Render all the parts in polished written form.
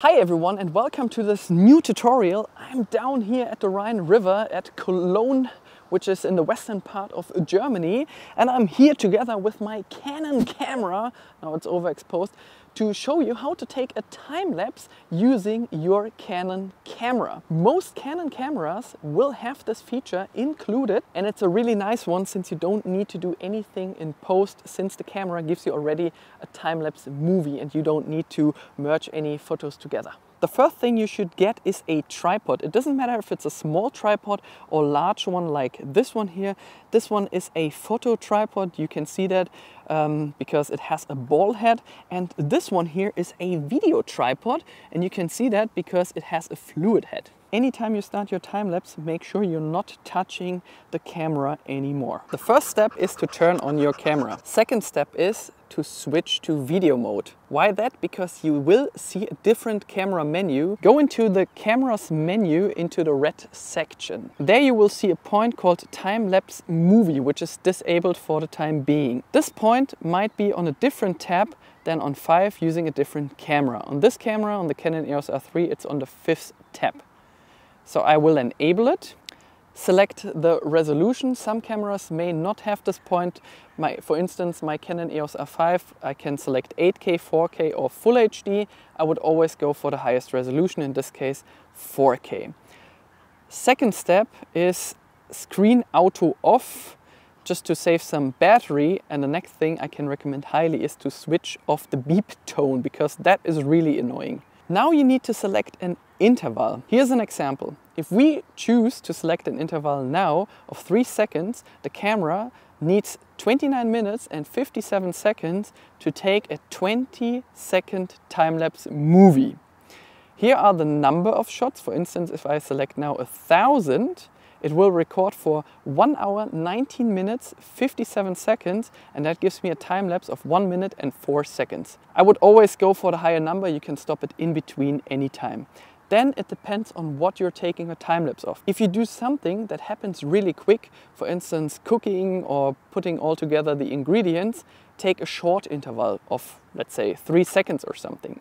Hi everyone and welcome to this new tutorial. I'm down here at the Rhine River at Cologne, which is in the western part of Germany, and I'm here together with my Canon camera, now it's overexposed, to show you how to take a time lapse using your Canon camera. Most Canon cameras will have this feature included, and it's a really nice one since you don't need to do anything in post, since the camera gives you already a time-lapse movie and you don't need to merge any photos together. The first thing you should get is a tripod. It doesn't matter if it's a small tripod or large one like this one here. This one is a photo tripod. You can see that because it has a ball head. And this one here is a video tripod. And you can see that because it has a fluid head. Anytime you start your time lapse, make sure you're not touching the camera anymore. The first step is to turn on your camera. Second step is to switch to video mode. Why that? Because you will see a different camera menu. Go into the camera's menu into the red section. There you will see a point called time lapse movie, which is disabled for the time being. This point might be on a different tab than on 5 using a different camera. On this camera, on the Canon EOS R3, it's on the 5th tab. So I will enable it. Select the resolution. Some cameras may not have this point. For instance, my Canon EOS R5, I can select 8K, 4K or Full HD. I would always go for the highest resolution, in this case 4K. Second step is screen auto off, just to save some battery. And the next thing I can recommend highly is to switch off the beep tone, because that is really annoying. Now you need to select an interval. Here's an example. If we choose to select an interval now of 3 seconds, the camera needs 29 minutes and 57 seconds to take a 20-second time-lapse movie. Here are the number of shots. For instance, if I select now 1000, it will record for 1 hour, 19 minutes, 57 seconds, and that gives me a time lapse of 1 minute and 4 seconds. I would always go for the higher number. You can stop it in between any time. Then it depends on what you're taking a time lapse of. If you do something that happens really quick, for instance, cooking or putting all together the ingredients, take a short interval of, let's say, 3 seconds or something.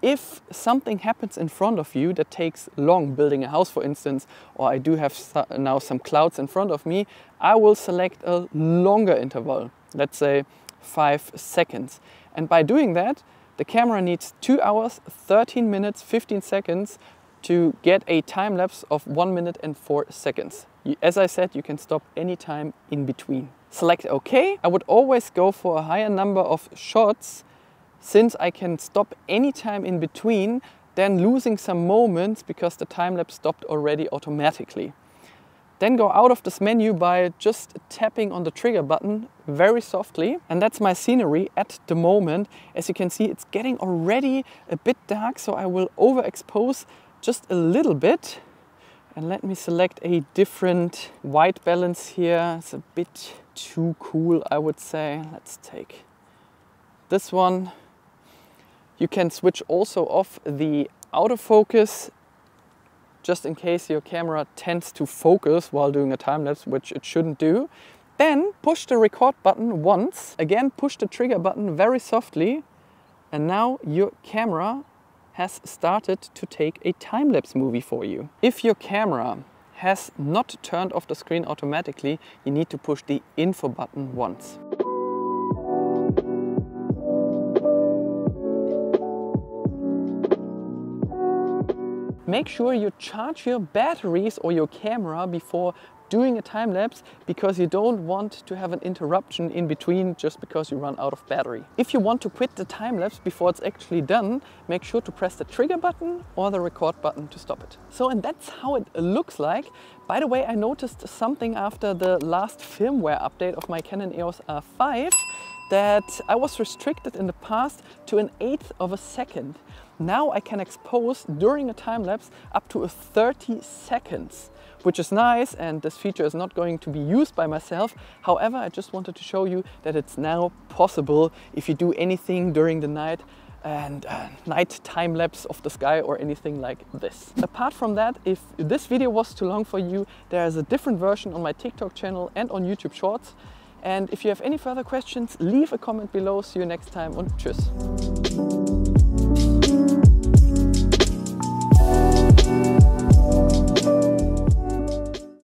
If something happens in front of you that takes long, building a house for instance, or I do have now some clouds in front of me, I will select a longer interval, let's say 5 seconds. And by doing that, the camera needs 2 hours, 13 minutes, 15 seconds to get a time lapse of 1 minute and 4 seconds. As I said, you can stop any time in between. Select OK. I would always go for a higher number of shots, since I can stop any time in between, then losing some moments because the time lapse stopped already automatically. Then go out of this menu by just tapping on the trigger button very softly. And that's my scenery at the moment. As you can see, it's getting already a bit dark, so I will overexpose just a little bit. And let me select a different white balance here. It's a bit too cool, I would say. Let's take this one. You can switch also off the autofocus, just in case your camera tends to focus while doing a time-lapse, which it shouldn't do. Then push the record button once. Again, push the trigger button very softly. And now your camera has started to take a time-lapse movie for you. If your camera has not turned off the screen automatically, you need to push the info button once. Make sure you charge your batteries or your camera before doing a time lapse, because you don't want to have an interruption in between just because you run out of battery. If you want to quit the time lapse before it's actually done, make sure to press the trigger button or the record button to stop it. So, and that's how it looks like. By the way, I noticed something after the last firmware update of my Canon EOS R5, that I was restricted in the past to 1/8 of a second. Now I can expose during a time lapse up to 30 seconds, which is nice, and this feature is not going to be used by myself. However, I just wanted to show you that it's now possible if you do anything during the night and night time lapse of the sky or anything like this. Apart from that, if this video was too long for you, there is a different version on my TikTok channel and on YouTube Shorts. And if you have any further questions, leave a comment below. See you next time und tschüss.